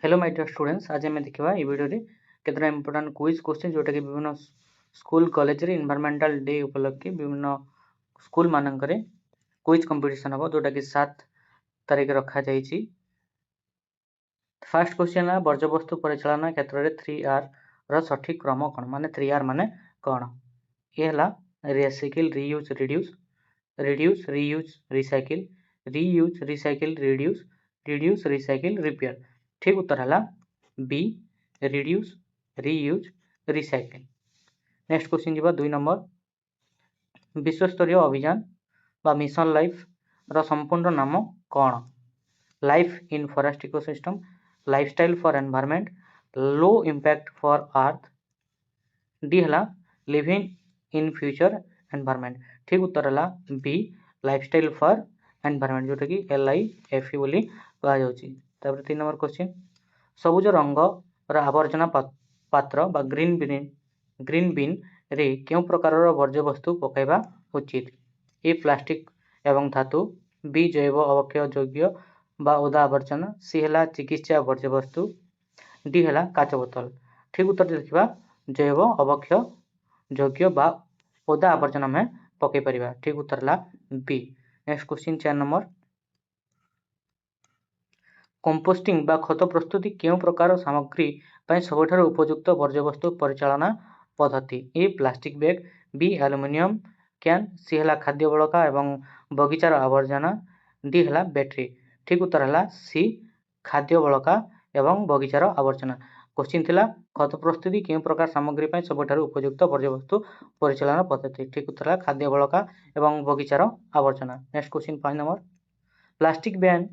Hello my dear students, आज आम देखा ये वीडियो केतना इंपोर्टेंट क्विज क्वेश्चन जोटा कि विभिन्न स्कूल कॉलेज रे एनवायरमेंटल डे उपलक्षे विभिन्न स्कूल मानकरे क्विज कंपटीशन हम जोटा कि 7 तारीख रखा जाइए। फर्स्ट क्वेश्चन है वर्ज्यवस्तु परिचालन क्षेत्र में 3R रो सठिक क्रम कौन माने 3R माने कौन। ये है recycle reuse reduce, reduce reuse recycle, reuse recycle reduce, reduce recycle repair. ठीक उत्तर है B reduce reuse recycle. Next question जी 2 नंबर विश्वस्तरीय अभियान बा मिशन लाइफ रो संपूर्ण नाम कौन। Life in forest ecosystem, lifestyle for environment, low impact for earth, D है लिविंग इन फ्यूचर एनवायरनमेंट। ठीक उत्तर है बी लाइफस्टाइल फॉर एनवायरनमेंट जोटा कि LIFE बोली कहा जाउची। 3 नंबर क्वेश्चन सबुज रंग आवर्जना पात्र बा ग्रीन बिन रे क्यों प्रकार वर्ज्यवस्तु पकाइबा उचित। ए प्लास्टिक एवं धातु, बी जैव अवक्षय योग्य बा ओदा आवर्जना, सी है चिकित्सा वर्ज्यवस्तु, डी है काच बोतल। ठीक उत्तर देखा जैव अवक्षय योग्य बा ओदा आवर्जना में पकई पार। ठीक उत्तर है B. Next question 4 number composting बा खत प्रस्तुति क्यों प्रकार सामग्री सबुठारु उपयुक्त वर्ज्यवस्तु परिचालना पद्धति। A plastic bag, B aluminium can, C है खाद्य बड़का एवं बगीचार आवर्जना, डी है बैटरी। ठीक उत्तर है सी खाद्य बड़का एवं बगीचार आवर्जना। क्वेश्चन थिला खत प्रस्तुति क्यों प्रकार सामग्री सबुठारु उपयुक्त वर्ज्यवस्तु परिचालना पद्धति। ठीक उत्तर है खाद्य बड़का एवं बगीचार आवर्जना। Next question 5 number plastic ban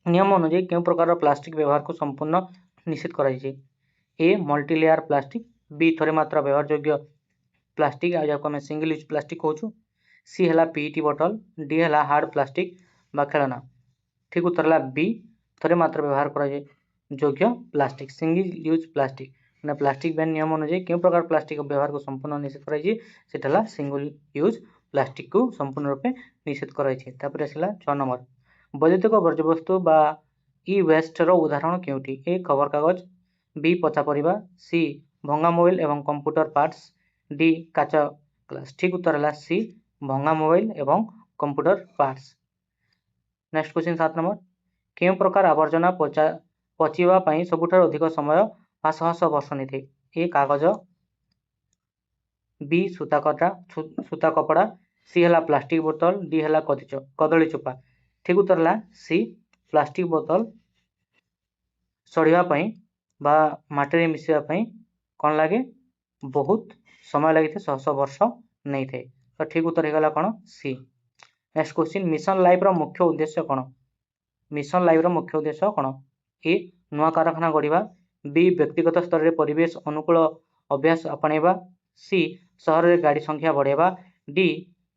नियम अनुसार क्यों प्रकार प्लास्टिक व्यवहार को संपूर्ण निषेध कर। ए मल्टीलेयर प्लास्टिक, बी थोड़े मात्रा व्यवहार योग्य प्लास्टिक आम सिंगल यूज प्लास्टिक कहूँ, सी है PET बोतल, डी है हार्ड प्लास्टिक बा खेलना। ठीक उत्तर है बी थोड़े मात्रा व्यवहार कर योग्य प्लास्टिक सिंगल यूज प्लास्टिक। मैंने प्लास्टिक बैन नियम अनुसार क्यों प्रकार प्लास्टिक व्यवहार को संपूर्ण निषेध कर सिंगल यूज प्लास्टिक को संपूर्ण रूपे निषेध कर। 6 नंबर वैद्युतिक वर्ज्यवस्तु बा इ वेस्टर उदाहरण क्योंटी। ए खबर कागज, बी पचा परिबा, सी भंगा मोबाइल एवं कंप्यूटर पार्ट्स, डी काच ग्लास। ठीक उत्तर है सी भंगा मोबाइल एवं computer parts. Next question 7 number क्यों प्रकार आवर्जना पचिवा सबुठारु अधिक समय 500 वर्ष नहीं थे। ए कागज, बी सूता कपड़ा, सी है प्लास्टिक बोतल, डी है कदली चोपा। ठीक उत्तर है सी प्लास्टिक बोतल सड़ापी बा माटी मिसापी कौन लगे बहुत समय लगी 100 वर्ष नहीं थे। तो ठीक उत्तर होगा कौन सी। नेक्स्ट क्वेश्चन मिशन लाइफ रो मुख्य उद्देश्य कौन। मिशन लाइफ रो मुख्य उद्देश्य कौन। ए नुआ कारखाना गढ़ा, बी व्यक्तिगत स्तर में परिवेश अनुकूल अभ्यास अपनेबा, सी सहर में गाड़ी संख्या बढ़ेबा, डी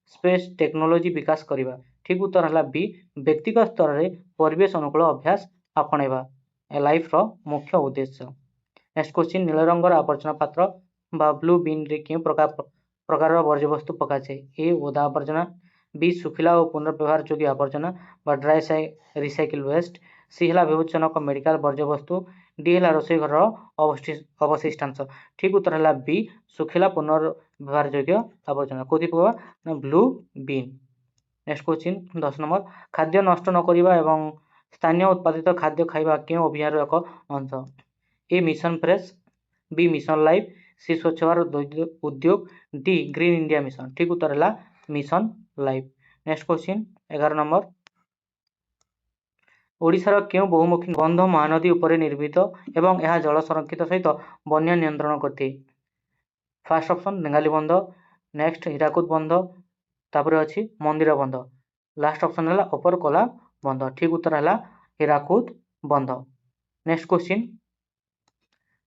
स्पेस टेक्नोलोजी विकास करवा। ठीक उत्तर है बी व्यक्तिगत स्तर में परिवेश अनुकूल अभ्यास आपणेबा लाइफ रो मुख्य उद्देश्य। नेक्स्ट क्वेश्चन नील रंगर आवर्जना पात्र बा ब्लू बिन रे क्यों प्रकार वर्ज्यवस्तु पकाए। ए ओदा आवर्जना, बी सुखिला और पुनर्व्यवहार योग्य आवर्जना बा ड्राई रिसाइकिल वेस्ट, सी है विभुजनक मेडिकल वर्ज्यवस्तु, डी है रोषेई घर अवशिष्टांश। ठीक उत्तर है बी सुखिला पुनर्व्यवहार योग्य आवर्जना कौटी पकवा ब्लू बिन। नेक्स्ट क्वेश्चन 10 नंबर खाद्य नष्ट न करवा एवं स्थानीय उत्पादित खाद्य खाइबा क्यों अभियान एक अंश। A mission fresh, B mission life, C Swachh Bharat उद्योग, डी ग्रीन इंडिया मिशन। ठीक उत्तर है mission life. Next question 11 number ओडिशार क्यों बहुमुखी बंध महानदी उपर निर्मित एवं यह जल संरक्षित सहित बन्या नियंत्रण करते। फर्स्ट ऑप्शन बेंगाली बंध, नेक्स्ट हीराकुद बंध, तापर अच्छी मंदिर बंध, लास्ट ऑप्शन है अपर कोला बंध। ठीक उत्तर है हीराकुद बंध। नेक्स्ट क्वेश्चन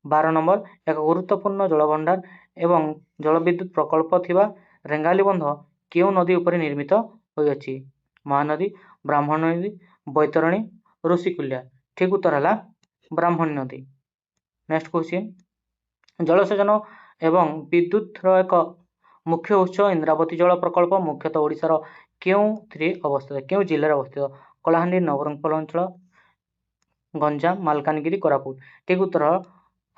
12 नंबर एक गुरुत्वपूर्ण जलभंडार एवं जलविद्युत प्रकल्प थिबा रेंगाली बंध क्यों नदी उपर निर्मित होइछि। महानदी, ब्राह्मण नदी, बैतरणी, ऋषिकुल्या। ठीक उत्तर है ब्राह्मणी नदी। नेक्स्ट क्वेश्चन जलसेचन एवं विद्युत एक मुख्य उत्स इंद्रावती जल प्रकल्प मुख्यतः ओडिशार क्यों अवस्थित क्यों जिले अवस्थित। कलाहांडी, नवरंगपुर अंचल, ଗଞ୍ଜାମ, ମାଲକାନଗିରି, କୋରାପୁଟ। ଠିକ୍ ଉତ୍ତର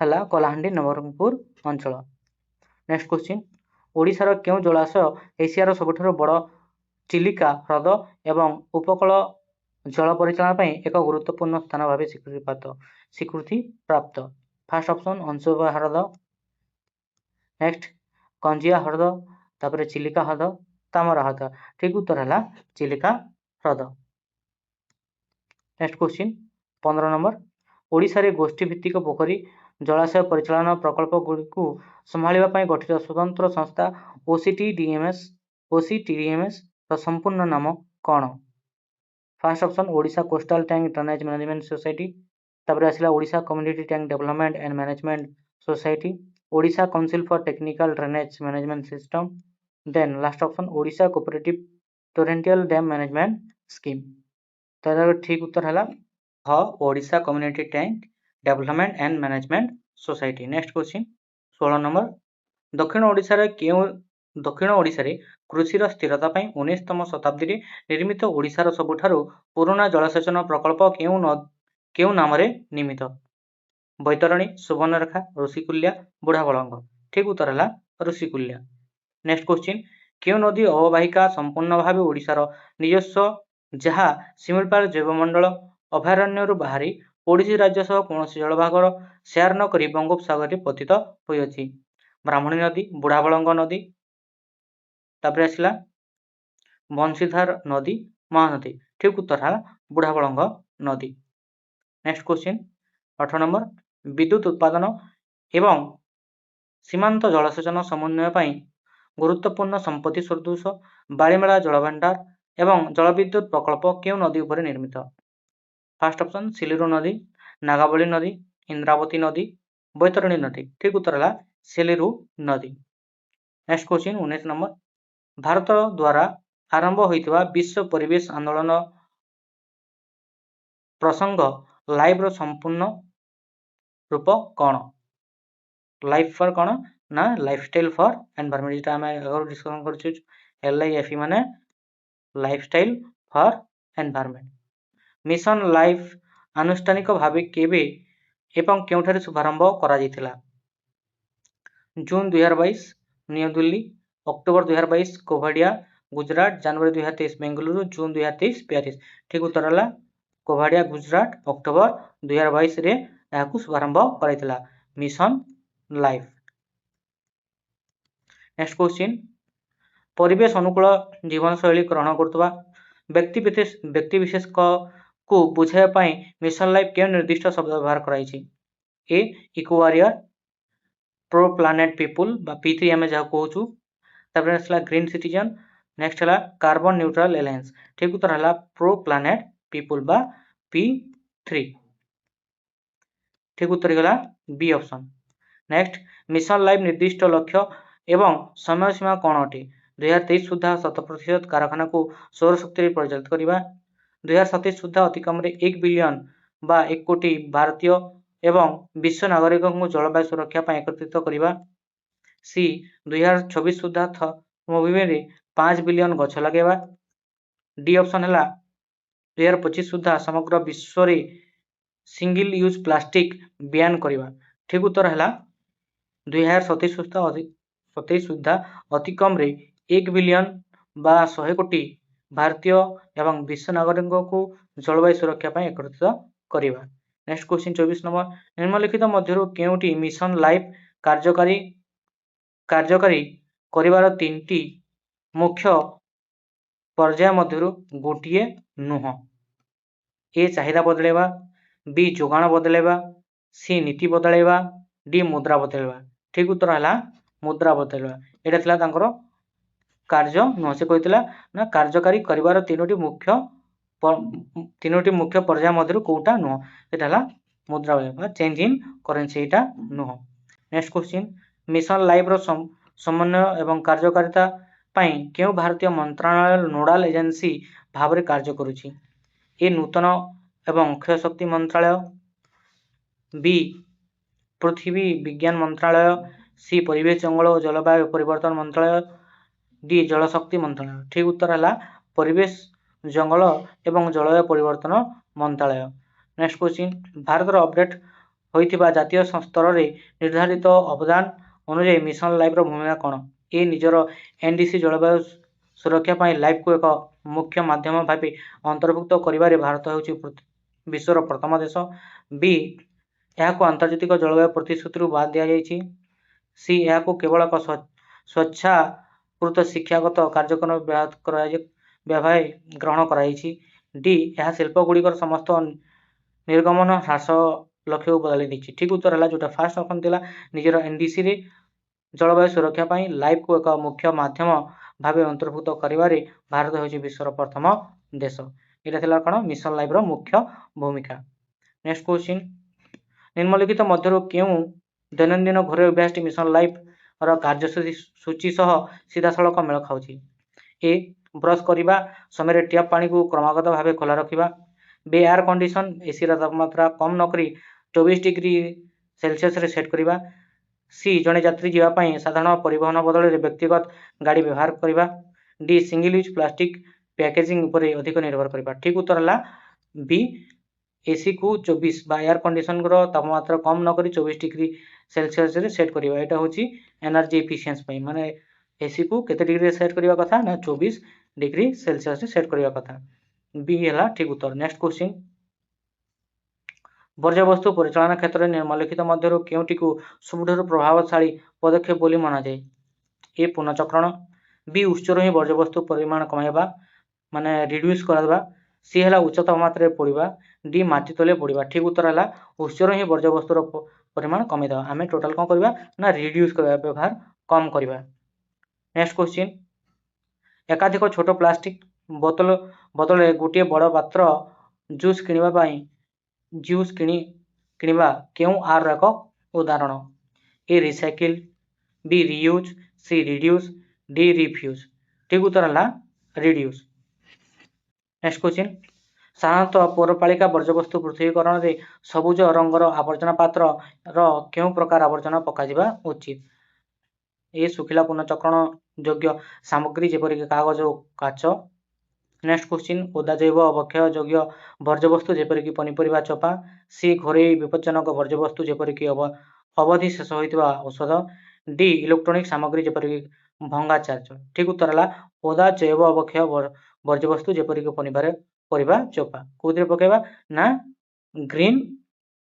ହେଲା କଳାହାଣ୍ଡି ନବରଙ୍ଗପୁର ଅଞ୍ଚଳ। ନେକ୍ସଟ କ୍ୱେଶ୍ଚିନ୍, ଓଡ଼ିଶାର କେଉଁ ଜଳାଶୟ ଏସିଆର ସବୁଠାରୁ ବଡ଼ ଚିଲିକା ହ୍ରଦ ଏବଂ ଉପକୂଳ ଜଳ ପରିଚାଳନା ପାଇଁ ଏକ ଗୁରୁତ୍ୱପୂର୍ଣ୍ଣ ସ୍ଥାନ ଭାବେ ସ୍ୱୀକୃତି ପ୍ରାପ୍ତ? ଫାର୍ଷ୍ଟ ଅପସନ୍ ଅଂଶୁପା ହ୍ରଦ, ନେକ୍ସଟ କଞ୍ଜିଆ ହ୍ରଦ, ତାପରେ ଚିଲିକା ହ୍ରଦ, ତାମରା ହ୍ରଦ। ଠିକ୍ ଉତ୍ତର ହେଲା ଚିଲିକା ହ୍ରଦ। ନେକ୍ସଟ କ୍ୱେଶ୍ଚିନ୍ 15 ନମ୍ବର, ଓଡ଼ିଶାରେ ଗୋଷ୍ଠୀ ଭିତ୍ତିକ ପୋଖରୀ ଜଳାଶୟ ପରିଚାଳନା ପ୍ରକଳ୍ପଗୁଡ଼ିକୁ ସମ୍ଭାଳିବା ପାଇଁ ଗଠିତ ସ୍ୱତନ୍ତ୍ର ସଂସ୍ଥା OCTDMS ର ସମ୍ପୂର୍ଣ୍ଣ ନାମ କ'ଣ? First option Odisha coastal tank drainage management society, ତାପରେ ଆସିଲା Odisha community tank development and management society, Odisha council for technical drainage management system, then last option Odisha cooperative torrential dam management scheme. ତାର ଠିକ୍ ଉତ୍ତର ହେଲା Odisha community tank development and management society. Next question 16 number, ଦକ୍ଷିଣ ଓଡ଼ିଶାରେ କୃଷିର ସ୍ଥିରତା ପାଇଁ 19ତମ ଶତାବ୍ଦୀରେ ନିର୍ମିତ ଓଡ଼ିଶାର ସବୁଠାରୁ ପୁରୁଣା ଜଳସେଚନ ପ୍ରକଳ୍ପ କେଉଁ ନାମରେ ନିର୍ମିତ? ବୈତରଣୀ, ସୁବର୍ଣ୍ଣରେଖା, ଋଷିକୁଲ୍ୟା, ବୁଢ଼ାବଳଙ୍ଗ। ଠିକ୍ ଉତ୍ତର ହେଲା ଋଷିକୁଲ୍ୟା। ନେକ୍ସଟ କ୍ୱେଶ୍ଚିନ୍, କେଉଁ ନଦୀ ଅବବାହିକା ସମ୍ପୂର୍ଣ୍ଣ ଭାବେ ଓଡ଼ିଶାର ନିଜସ୍ୱ ଯାହା ଶିମିଳିପାଳ ଜୈବମଣ୍ଡଳ ଅଭୟାରଣ୍ୟରୁ ବାହାରି ଓଡ଼ିଶା ରାଜ୍ୟ ସହ କୌଣସି ଜଳଭାଗର ସେୟାର ନ କରି ବଙ୍ଗୋପସାଗରରେ ପତିତ ହୋଇଅଛି? ବ୍ରାହ୍ମଣୀ ନଦୀ, ବୁଢ଼ାବଳଙ୍ଗ ନଦୀ, ତାପରେ ଆସିଲା ବଂଶୀଧର ନଦୀ, ମହାନଦୀ। ଠିକ୍ ଉତ୍ତର ହେଲା ବୁଢ଼ାବଳଙ୍ଗ ନଦୀ। ନେକ୍ସଟ କ୍ୱେଶ୍ଚିନ୍ 18 ନମ୍ବର, ବିଦ୍ୟୁତ୍ ଉତ୍ପାଦନ ଏବଂ ସୀମାନ୍ତ ଜଳସେଚନ ସମନ୍ୱୟ ପାଇଁ ଗୁରୁତ୍ୱପୂର୍ଣ୍ଣ ସମ୍ପତ୍ତି ସଦୃଶ ବାଳିମେଳା ଜଳଭଣ୍ଡାର ଏବଂ ଜଳବିଦ୍ୟୁତ ପ୍ରକଳ୍ପ କେଉଁ ନଦୀ ଉପରେ ନିର୍ମିତ? ଫାର୍ଷ୍ଟ ଅପସନ୍ ସିଲିରୁ ନଦୀ, ନାଗାବଳୀ ନଦୀ, ଇନ୍ଦ୍ରାବତୀ ନଦୀ, ବୈତରଣୀ ନଦୀ। ଠିକ୍ ଉତ୍ତର ହେଲା ସିଲିରୁ ନଦୀ। ନେକ୍ସଟ କ୍ୱେଶ୍ଚିନ୍ 19 ନମ୍ବର, ଭାରତ ଦ୍ୱାରା ଆରମ୍ଭ ହୋଇଥିବା ବିଶ୍ୱ ପରିବେଶ ଆନ୍ଦୋଳନ ପ୍ରସଙ୍ଗ ଲାଇଫର ସମ୍ପୂର୍ଣ୍ଣ ରୂପ କ'ଣ? ଲାଇଫ ଫର କ'ଣ ନା ଲାଇଫଷ୍ଟାଇଲ ଫର ଏନଭାରମେଣ୍ଟ, ଯେଟା ଆମେ ଆଗରୁ ଡିସ୍କସନ୍ କରିଛୁ LIFE ମାନେ ଲାଇଫଷ୍ଟାଇଲ ଫର ଏନଭାରମେଣ୍ଟ। ମିଶନ ଲାଇଫ ଆନୁଷ୍ଠାନିକ ଭାବେ କେବେ ଏବଂ କେଉଁଠାରେ ଶୁଭାରମ୍ଭ କରାଯାଇଥିଲା? ଜୁନ 2022 ନ୍ୟୁଦିଲ୍ଲୀ, ଅକ୍ଟୋବର 2022 କୋଭାଡ଼ିଆ ଗୁଜରାଟ, ଜାନୁଆରୀ 2023 ବେଙ୍ଗାଲୁରୁ, ଜୁନ 2023 ପ୍ୟାରିସ। ଠିକ୍ ଉତ୍ତର ହେଲା କୋଭାଡ଼ିଆ ଗୁଜରାଟ, ଅକ୍ଟୋବର 2022ରେ ଏହାକୁ ଶୁଭାରମ୍ଭ କରାଯାଇଥିଲା ମିଶନ ଲାଇଫ। ନେକ୍ସଟ କ୍ୱେଶ୍ଚିନ୍, ପରିବେଶ ଅନୁକୂଳ ଜୀବନଶୈଳୀ ଗ୍ରହଣ କରୁଥିବା ବ୍ୟକ୍ତିବିଶେଷକୁ ବୁଝାଇବା ପାଇଁ ମିଶନ ଲାଇଫ କେଉଁ ନିର୍ଦ୍ଦିଷ୍ଟ ଶବ୍ଦ ବ୍ୟବହାର କରାଯାଇଛି? A eco warrior, pro planet people ବା P3 ଆମେ ଯାହାକୁ କହୁଛୁ, ତାପରେ ଆସିଲା ଗ୍ରୀନ ସିଟିଜେନ, ନେକ୍ସଟ ହେଲା କାର୍ବନ ନ୍ୟୁଟ୍ରାଲ ଏଲାଏନ୍ସ। ଠିକ୍ ଉତ୍ତର ହେଲା ପ୍ରୋ ପ୍ଲାନେଟ ପିପୁଲ ବା P3। ଠିକ୍ ଉତ୍ତର ହେଲା B option. Next, mission life ନିର୍ଦ୍ଦିଷ୍ଟ ଲକ୍ଷ୍ୟ ଏବଂ ସମୟ ସୀମା କ'ଣ ଅଟେ? 2023 ସୁଦ୍ଧା 100% କାରଖାନାକୁ ସୌରଶକ୍ତିରେ ପରିଚାଳିତ କରିବା, 2027 ସୁଦ୍ଧା ଅତି କମରେ 1 ବିଲିୟନ ବା 1 କୋଟି ଭାରତୀୟ ଏବଂ ବିଶ୍ୱ ନାଗରିକଙ୍କୁ ଜଳବାୟୁ ସୁରକ୍ଷା ପାଇଁ ଏକତ୍ରିତ କରିବା, ସି 2026 ସୁଦ୍ଧା ଭୂମିରେ 5 ବିଲିୟନ ଗଛ ଲଗାଇବା, ଡି ଅପସନ୍ ହେଲା 2025 ସୁଦ୍ଧା ସମଗ୍ର ବିଶ୍ୱରେ ସିଙ୍ଗଲ ୟୁଜ୍ ପ୍ଲାଷ୍ଟିକ ବ୍ୟାନ୍ କରିବା। ଠିକ୍ ଉତ୍ତର ହେଲା 2027 ସୁଦ୍ଧା ଅତି କମରେ 1 ବିଲିୟନ ବା 100 କୋଟି ଭାରତୀୟ ଏବଂ ବିଶ୍ୱ ନାଗରିକଙ୍କୁ ଜଳବାୟୁ ସୁରକ୍ଷା ପାଇଁ ଏକତ୍ରିତ କରିବା। ନେକ୍ସଟ କ୍ୱେଶ୍ଚିନ୍ 24 ନମ୍ବର, ନିମ୍ନଲିଖିତ ମଧ୍ୟରୁ କେଉଁଟି ମିଶନ ଲାଇଫ କାର୍ଯ୍ୟକାରୀ କରିବାର 3ଟି ମୁଖ୍ୟ ପର୍ଯ୍ୟାୟ ମଧ୍ୟରୁ ଗୋଟିଏ ନୁହଁ? ଏ ଚାହିଦା ବଦଳାଇବା, ବି ଯୋଗାଣ ବଦଳାଇବା, ସି ନୀତି ବଦଳାଇବା, ଡି ମୁଦ୍ରା ବଦଳାଇବା। ଠିକ୍ ଉତ୍ତର ହେଲା ମୁଦ୍ରା ବଦଳାଇବା। ଏଇଟା ଥିଲା ତାଙ୍କର କାର୍ଯ୍ୟ ନୁହଁ, ସେ କହିଥିଲା ନା କାର୍ଯ୍ୟକାରୀ କରିବାର 3ଟି ମୁଖ୍ୟ ପର୍ଯ୍ୟାୟ ମଧ୍ୟରୁ କୋଉଟା ନୁହଁ, ସେଟା ହେଲା ମୁଦ୍ରା ବଦଳାଇବା, ଚେଞ୍ଜ ଇନ୍ କରେନ୍ସି, ଏଇଟା ନୁହଁ। ନେକ୍ସଟ କ୍ୱେଶ୍ଚିନ୍, ମିଶନ ଲାଇଫର ସମନ୍ୱୟ ଏବଂ କାର୍ଯ୍ୟକାରିତା ପାଇଁ କେଉଁ ଭାରତୀୟ ମନ୍ତ୍ରଣାଳୟ ନୋଡାଲ ଏଜେନ୍ସି ଭାବରେ କାର୍ଯ୍ୟ କରୁଛି? ଏ ନୂତନ ଏବଂ ଅକ୍ଷୟ ଶକ୍ତି ମନ୍ତ୍ରଣାଳୟ, ବି ପୃଥିବୀ ବିଜ୍ଞାନ ମନ୍ତ୍ରଣାଳୟ, ସି ପରିବେଶ ଜଙ୍ଗଲ ଓ ଜଳବାୟୁ ପରିବର୍ତ୍ତନ ମନ୍ତ୍ରଣାଳୟ, ଡି ଜଳଶକ୍ତି ମନ୍ତ୍ରଣାଳୟ। ଠିକ୍ ଉତ୍ତର ହେଲା ପରିବେଶ ଜଙ୍ଗଲ ଏବଂ ଜଳବାୟୁ ପରିବର୍ତ୍ତନ ମନ୍ତ୍ରଣାଳୟ। नेक्स्ट क्वेश्चन भारत अपडेट होइथिबा जातीय स्तर में निर्धारित अवदान अनुଯାयी मिशन लाइफ भूमिका कौन? ए निजर एनडीसी जलवायु सुरक्षा पाई लाइफ को एक मुख्य माध्यम भाव अंतर्भुक्त करिबारे भारत होउछि विश्वर प्रथम देश। बी यह आंतर्जातिक जलवायु प्रतिश्रुति बाद दिया जाइछि। सी यह केवल एक स्वेच्छाकृत शिक्षागत कार्यक्रम व्यवहार ग्रहण कराइछि। डी यह शिल्पगुड़िकर समस्त निर्गमन ह्रास लक्ष्य को बदली देछि। ठीक उत्तर है जोटा फास्ट ऑप्शन थिला निजर एनडीसी रे जलवायु सुरक्षा पाई लाइफ को एक मुख्य माध्यम भाव अंतर्भुक्त करिबारे भारत होउछि विश्वर प्रथम देश। एटा थिला कोन मिशन लाइफ रो मुख्य भूमिका। नेक्स्ट क्वेश्चन निम्नलिखित मध्यरु केउ दैनंदिन घरोई अभ्यास मिशन लाइफ रो कार्यसूची सह सीधा सड़क मेल खाउछि। ए ब्रश करबा समय टैप पानी को क्रमागत भाव खोला रखिबा। बे एयर कंडीशन एसी तापमात्रा कम नकरी 24 डिग्री सेल्सियस रे सेट करबा। सी जड़े यात्री जावाई साधारण परिवहन बदल व्यक्तिगत गाड़ी व्यवहार करबा। D single use plastic packaging उपर अधिक निर्भर करबा। ठीक उत्तर है बी एसी को 24 बा एयर कंडीशन तापमात्रा कम न करी 24 डिग्री सेल्सियस रे सेट करबा। एटा होची एनर्जी एफिशिएंसी पई माने एसी को केते डिग्री रे सेट करबा कथा ना 24 डिग्री सेल्सियस रे सेट करबा कथा। बी है ठीक उत्तर। नेक्स्ट क्वेश्चन वर्ज्यवस्तु परिचालन क्षेत्र में निम्नलिखित मध्यरु केउटी को सबुठारु प्रभावशाली पदक्षेप बोली माना जाए। ए पुनःचक्रण। बी उच्चर ही वर्ज्यवस्तु परिमाण कमाइबा माने रिड्यूस करबा। सी है उच्च तापमात्रा पड़वा। डी माटी तले पड़वा। ठीक उत्तर है उच्चर ही वर्ज्यवस्तुर परिमाण कमाइदा। आम टोटाल कौन करवा ना रिड्यूस करवा व्यवहार कम करवा। नेक्स्ट क्वेश्चन एकाधिक छोट प्लास्टिक बोतल बदले गोटे बड़ पात्र जूस किणवा केउ आर एक उदाहरण। A recycle. B reuse. C reduce. D refuse. ठीक उत्तर है रिड्यूस। नेक्स्ट क्वेश्चन साधारणतः पौरपालिका वर्ज्यवस्तु पृथकीकरण में सबुज रंगर आवर्जना पात्र केउ प्रकार आवर्जना पकाजिबा उचित। ए सुखिला पुनःचक्रण योग्य सामग्री जेपरिक कागज और काच। नेक्स्ट क्वेश्चन ओदा जैव अवक्षय योग्य वर्ज्यवस्तु जेपरिक पनीपरिया चोपा। सी घरोई विपज्जनक वर्ज्यवस्तु जेपरिक अवधि शेष होइतिबा औषध। डी इलेक्ट्रोनिक सामग्री जेपरिक भंगा चार्ज। ठीक उत्तर है ओदा जैव अवक्षय वर्ज्यवस्तु जेपरिक पनीपरिया चोपा कोदरे पकेबा ना ग्रीन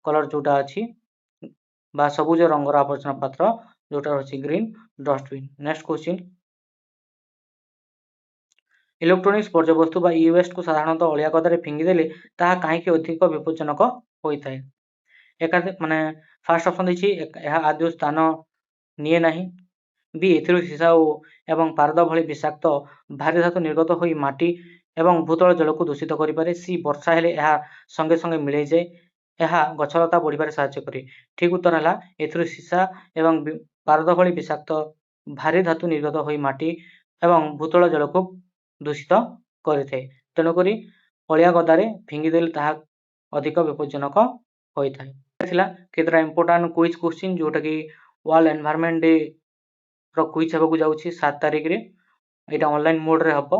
कलर जोटा अछि बा सबुज रंगर आवर्जना पात्र जोटा अछि green dustbin. Next question electronics वर्ज्यवस्तु बा ई वेस्ट को साधारणतः अलिया गदारे फिंगिदेले ताहा काहेकि अधिक विपज्जनक होइथाय। एकाधिक माने फास्ट ऑप्शन देछि यह आदि स्थान निये नाही। बी एथिरो सीसा एवं पारद भली विषाक्त भारी धातु निर्गत होई माटी एवं भूतल जल को दूषित करि पारे। सी वर्षा हेले यह संगे संगे मिलै जाए यह गछलता बढ़िबारे सहायता करे। ठीक उत्तर है एथिरो सीसा एवं पारद भली विषाक्त भारी धातु निर्गत होई माटी एवं भूतल जल को दूषित करिथाय। तेणुकरी अलिया गदारे फिंगिदेले ताहा अधिक विपज्जनक होइथाय। थिला केतरा इंपोर्टेंट क्विज क्वेश्चन जोटा कि वर्ल्ड एनवायरनमेंट डे रो क्विज हेबाकू जाउछि 7 तारिख रे। एटा ऑनलाइन मोड रे हबो।